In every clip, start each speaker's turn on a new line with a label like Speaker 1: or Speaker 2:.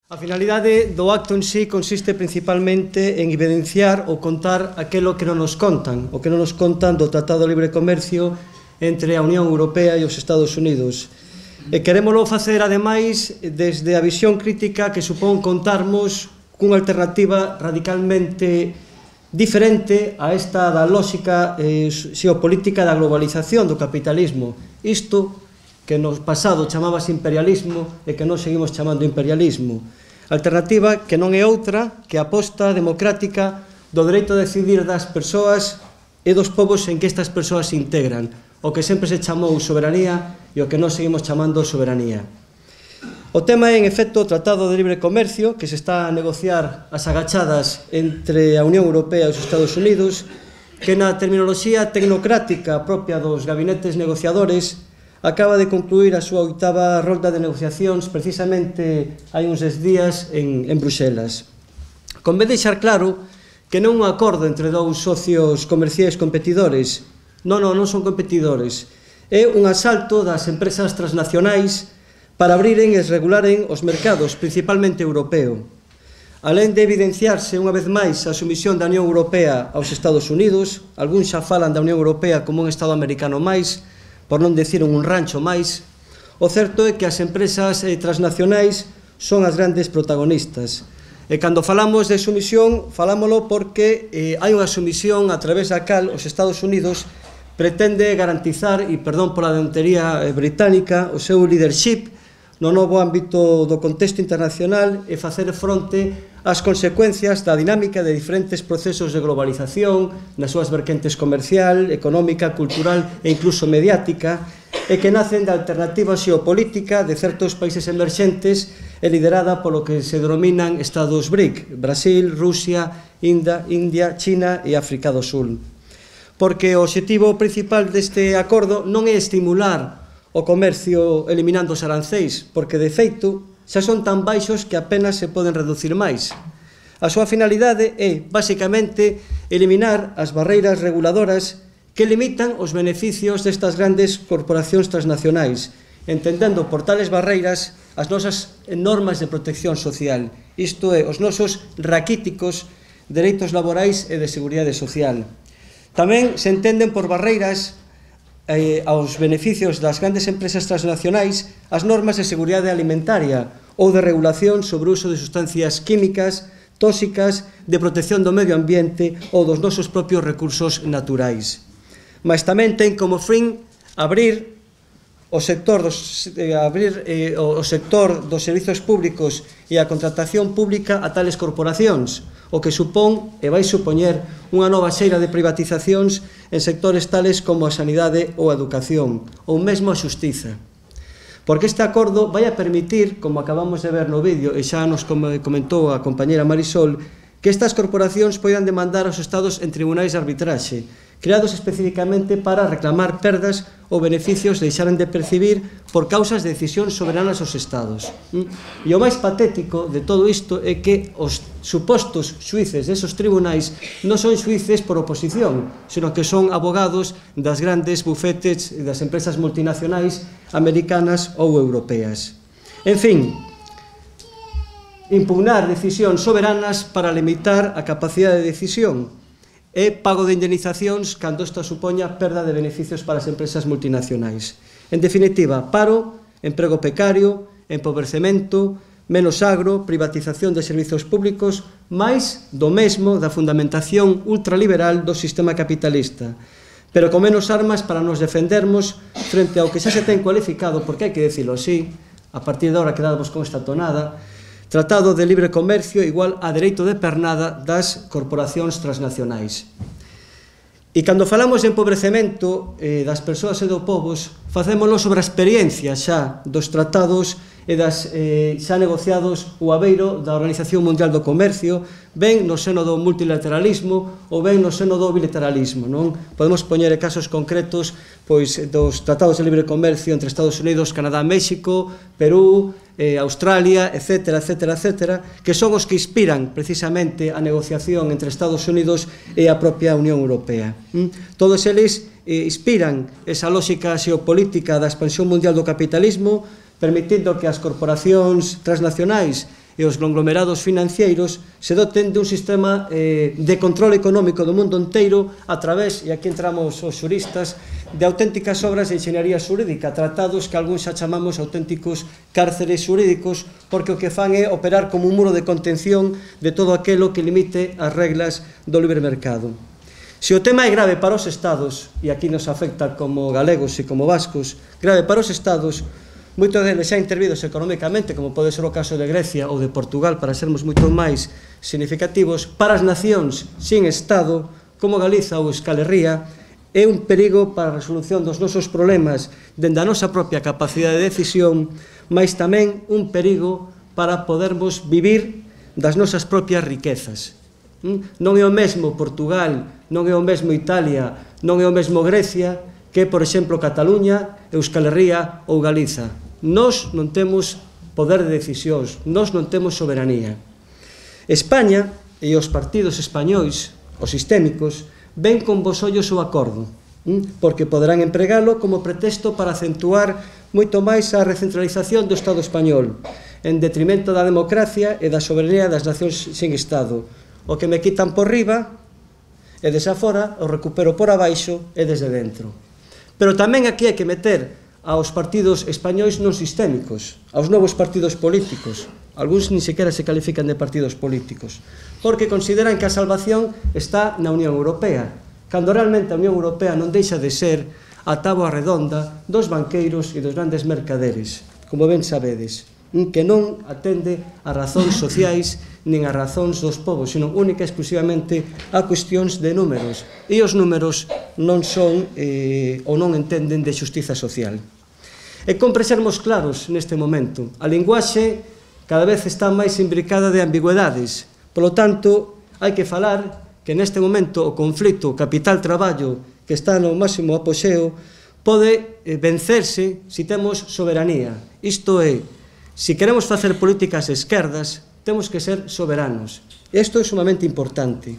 Speaker 1: A finalidade do acto en sí consiste principalmente en evidenciar ou contar aquilo que non nos contan, o que non nos contan do Tratado de Libre Comercio entre a Unión Europea e os Estados Unidos. E querémolo facer, ademais, desde a visión crítica que supón contarmos cunha alternativa radicalmente diferente a esta da lógica xeopolítica da globalización do capitalismo. Isto que no pasado chamábase imperialismo e que non seguimos chamando imperialismo. Alternativa que non é outra que a aposta democrática do dereito a decidir das persoas e dos povos en que estas persoas se integran, o que sempre se chamou soberanía e o que non seguimos chamando soberanía. O tema é, en efecto, o Tratado de Libre Comercio, que se está a negociar as agachadas entre a Unión Europea e os Estados Unidos, que na terminoloxía tecnocrática propia dos gabinetes negociadores acaba de concluir a súa oitava rolda de negociacións precisamente hai uns 10 días en Bruxelas. Convén deixar claro que non é un acordo entre dous socios comerciais competidores, non son competidores, é un asalto das empresas transnacionais para abriren e regularen os mercados, principalmente europeo. Alén de evidenciarse unha vez máis a sumisión da Unión Europea aos Estados Unidos, algúns xa falan da Unión Europea como un Estado americano máis, por non decir un rancho máis, o certo é que as empresas transnacionais son as grandes protagonistas. E cando falamos de sumisión, falámolo porque hai unha sumisión a través da cal os Estados Unidos pretende garantizar, e perdón pola dentería británica, o seu leadership no novo ámbito do contexto internacional e facer fronte ás consecuencias da dinámica de diferentes procesos de globalización nas súas vertentes comercial, económica, cultural e incluso mediática e que nacen da alternativa xeopolítica de certos países emerxentes e liderada polo que se denominan Estados BRIC, Brasil, Rusia, India, China e África do Sul. Porque o obxectivo principal deste acordo non é estimular o comercio eliminando os arancéis, porque de feito xa son tan baixos que apenas se poden reducir máis. A súa finalidade é, basicamente, eliminar as barreiras reguladoras que limitan os beneficios destas grandes corporacións transnacionais, entendendo por tales barreiras as nosas normas de protección social, isto é, os nosos raquíticos dereitos laborais e de seguridade social. Tamén se entenden por barreiras aos beneficios das grandes empresas transnacionais as normas de seguridade alimentaria ou de regulación sobre o uso de sustancias químicas, tóxicas, de protección do medio ambiente ou dos nosos propios recursos naturais. Mas tamén ten como fin abrir o sector dos servizos públicos e a contratación pública a tales corporacións, o que supón e vai supoñer unha nova xeira de privatizacións en sectores tales como a sanidade ou a educación, ou mesmo a xustiza. Porque este acordo vai a permitir, como acabamos de ver no vídeo, e xa nos comentou a compañera Marisol, que estas corporacións poidan demandar aos Estados en tribunais de arbitraxe, creados especificamente para reclamar perdas ou beneficios que deixaran de percibir por causas de decisións soberanas aos Estados. E o máis patético de todo isto é que os supostos xuíces desos tribunais non son xuíces por oposición, sino que son abogados das grandes bufetes e das empresas multinacionais americanas ou europeas. En fin, impugnar decisións soberanas para limitar a capacidade de decisión e pago de indemnizacións cando isto supoña perda de beneficios para as empresas multinacionais. En definitiva, paro, emprego precario, empobrecemento, menos agro, privatización de servizos públicos, máis do mesmo da fundamentación ultraliberal do sistema capitalista, pero con menos armas para nos defendermos frente ao que xa se ten cualificado, porque hai que decirlo así, a partir de ahora quedamos con esta tonada, Tratado de Libre Comercio igual a dereito de pernada das corporacións transnacionais. E cando falamos de empobrecemento das persoas e dos povos, facémolo sobre a experiencia xa dos tratados e das xa negociados o abeiro da Organización Mundial do Comercio, ben no seno do multilateralismo ou ben no seno do bilateralismo. Podemos poñer casos concretos dos tratados de libre comercio entre Estados Unidos, Canadá, México, Perú, Australia, etc., que son os que inspiran precisamente a negociación entre Estados Unidos e a propia Unión Europea. Todos eles inspiran esa lógica xeopolítica da expansión mundial do capitalismo, permitindo que as corporacións transnacionais e os conglomerados financeiros se doten dun sistema de control económico do mundo inteiro a través, e aquí entramos os xuristas, de auténticas obras de enxeñaría xurídica, tratados que algúns xa chamamos auténticos cárceres xurídicos, porque o que fan é operar como un muro de contención de todo aquilo que limite as reglas do libre mercado. Se o tema é grave para os Estados, e aquí nos afecta como galegos e como vascos, grave para os Estados, moitos deles xa intervidos económicamente, como pode ser o caso de Grecia ou de Portugal, para sermos moito máis significativos, para as nacións sin Estado, como Galiza ou Euskal Herria, é un perigo para a resolución dos nosos problemas dende a nosa propia capacidade de decisión, mas tamén un perigo para podermos vivir das nosas propias riquezas. Non é o mesmo Portugal, non é o mesmo Italia, non é o mesmo Grecia, que, por exemplo, Cataluña, Euskal Herria ou Galiza. Nós non temos poder de decisións, nós non temos soberanía. España e os partidos españois, os sistémicos, ven con bos ollos o acordo, porque poderán empregalo como pretexto para acentuar moito máis a recentralización do Estado español, en detrimento da democracia e da soberanía das nacións sin Estado. O que me quitan por riba e desde fora, o recupero por abaixo e desde dentro. Pero tamén aquí hai que meter aos partidos españois non sistémicos, aos novos partidos políticos. Algúns nin sequera se califican de partidos políticos, porque consideran que a salvación está na Unión Europea, cando realmente a Unión Europea non deixa de ser a táboa redonda dos banqueiros e dos grandes mercaderes, como ben sabedes, que non atende a razóns sociais nin a razóns dos povos, sino única e exclusivamente a cuestións de números. E os números non son ou non entenden de xustiza social. E compre sermos claros neste momento. A linguaxe cada vez está máis imbricada de ambigüedades. Polo tanto, hai que falar que neste momento o conflito capital-traballo que está no máximo apoxeo pode vencerse se temos soberanía. Isto é, se queremos facer políticas esquerdas, temos que ser soberanos. Isto é sumamente importante,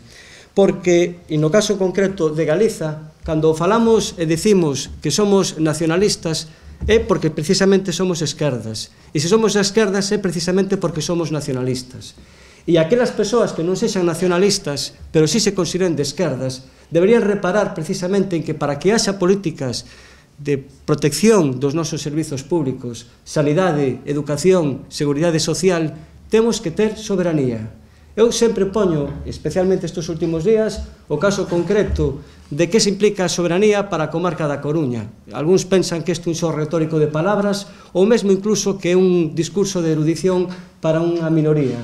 Speaker 1: porque, e no caso concreto de Galiza, cando falamos e decimos que somos nacionalistas, é porque precisamente somos esquerdas. E se somos esquerdas é precisamente porque somos nacionalistas. E aquelas persoas que non sexan nacionalistas, pero si se consideren de esquerdas, deberían reparar precisamente en que para que haxa políticas de protección dos nosos servizos públicos, sanidade, educación, seguridade social, temos que ter soberanía. Eu sempre poño, especialmente estes últimos días, o caso concreto de que se implica a soberanía para a comarca da Coruña. Algúns pensan que isto é un xo retórico de palabras ou mesmo incluso que é un discurso de erudición para unha minoría.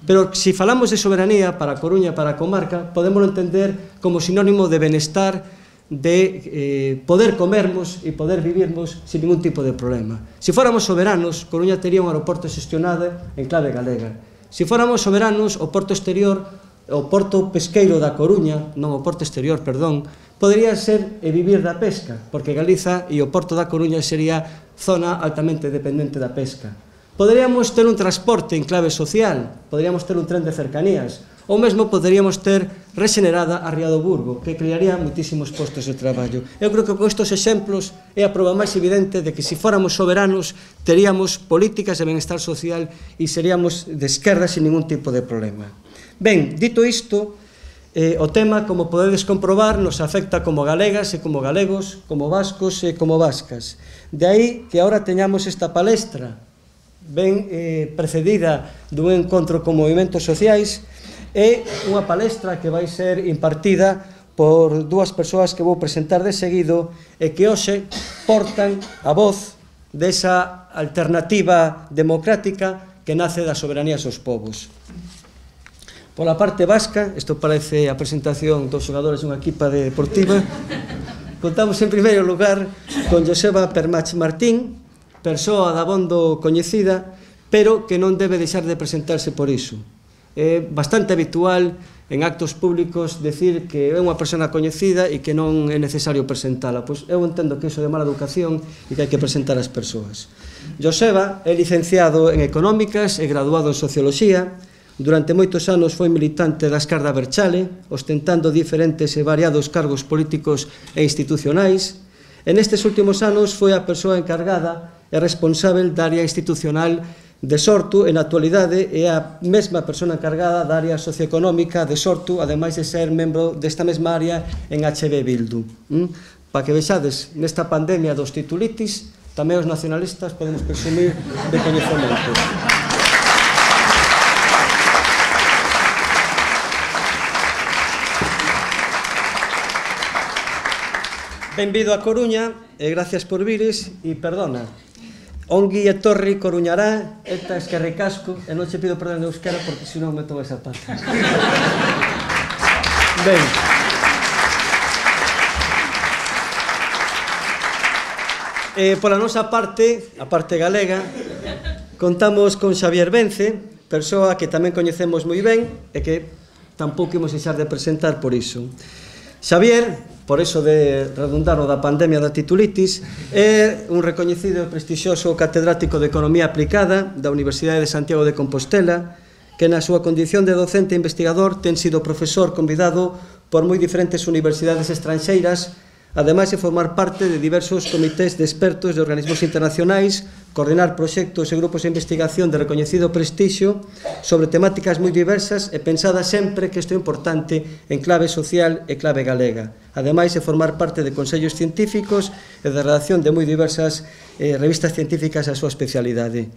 Speaker 1: Pero se falamos de soberanía para a Coruña, para a comarca, podemos entender como sinónimo de benestar, de poder comermos e poder vivirmos sin ningún tipo de problema. Se fóramos soberanos, Coruña tería un aeroporto xestionado en clave galega. Se fóramos soberanos, o porto exterior, o porto pesqueiro da Coruña, non o porto exterior, perdón, podería ser e vivir da pesca, porque Galiza e o porto da Coruña sería zona altamente dependente da pesca. Poderíamos ter un transporte en clave social, poderíamos ter un tren de cercanías, ou mesmo poderíamos ter regenerada a Ría do Burgo, que crearía moitísimos postos de traballo. Eu creo que con estes exemplos é a prova máis evidente de que se fóramos soberanos teríamos políticas de benestar social e seríamos de esquerda sin ningún tipo de problema. Ben, dito isto, o tema, como podedes comprobar, nos afecta como galegas e como galegos, como vascos e como vascas. De aí que agora teñamos esta palestra ben precedida dun encontro con movimentos sociais. É unha palestra que vai ser impartida por dúas persoas que vou presentar de seguido e que hoxe portan a voz desa alternativa democrática que nace das soberanías dos povos. Pola parte vasca, isto parece a presentación dos xogadores dunha equipa deportiva, contamos en primeiro lugar con Joseba Permach Martín, persoa dabondo coñecida, pero que non debe deixar de presentarse por iso. É bastante habitual en actos públicos decir que é unha persona coñecida e que non é necesario presentala. Pois eu entendo que iso é de mala educación e que hai que presentar as persoas. Joseba é licenciado en Económicas e graduado en Socioloxía. Durante moitos anos foi militante da Esquerda Abertzale, ostentando diferentes e variados cargos políticos e institucionais. En estes últimos anos foi a persoa encargada e responsável da área institucional de Sortu e na actualidade é a mesma persona encargada da área socioeconómica de Sortu, ademais de ser membro desta mesma área en HB Bildu. Para que vexades, nesta pandemia dos titulitis, tamén os nacionalistas podemos presumir de coñecemento. Benvido a Coruña e gracias por vires e perdona. Ongi e torri Coruñará, eta eskerrikasco, e non che pido perdón en euskera porque senón me tomo esa pata. Ben. Pola nosa parte, a parte galega, contamos con Xavier Vence, persoa que tamén coñecemos moi ben e que tampouco imos deixar de presentar por iso. Xavier, por eso de redundar o da pandemia da titulitis, é un recoñecido e prestixioso catedrático de Economía Aplicada da Universidade de Santiago de Compostela, que na súa condición de docente e investigador ten sido profesor convidado por moi diferentes universidades estranxeiras, ademais de formar parte de diversos comités de expertos de organismos internacionais, coordinar proxectos e grupos de investigación de recoñecido prestixio sobre temáticas moi diversas e pensadas sempre, que isto é importante, en clave social e clave galega. Ademais de formar parte de consellos científicos e de redacción de moi diversas revistas científicas a súa especialidade.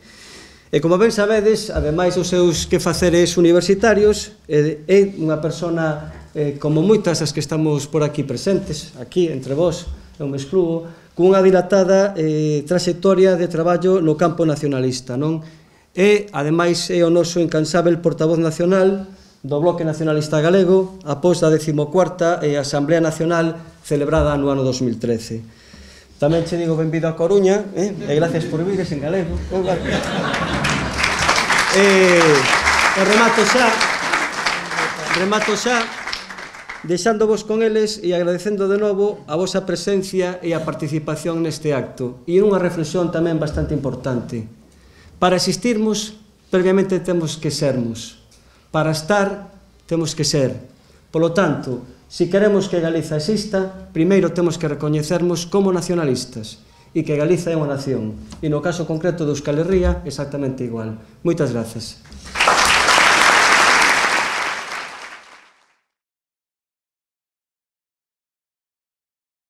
Speaker 1: E como ben sabedes, ademais dos seus quefaceres universitarios, é unha persona, como moitas das que estamos por aquí presentes, aquí entre vós, eu me excluo, cunha dilatada traxectoria de traballo no campo nacionalista, non? E, ademais, é o noso incansável portavoz nacional do Bloque Nacionalista Galego após a 14ª Asamblea Nacional celebrada no ano 2013. Tamén che digo benvido a Coruña, e gracias por vires en galego. Remato xa, deixándovos con eles e agradecendo de novo a vosa presencia e a participación neste acto. E unha reflexión tamén bastante importante. Para existirmos, previamente temos que sermos. Para estar, temos que ser. Polo tanto, se queremos que Galiza exista, primeiro temos que recoñecermos como nacionalistas e que Galiza é unha nación. E no caso concreto de Euskal Herria, exactamente igual. Moitas grazas.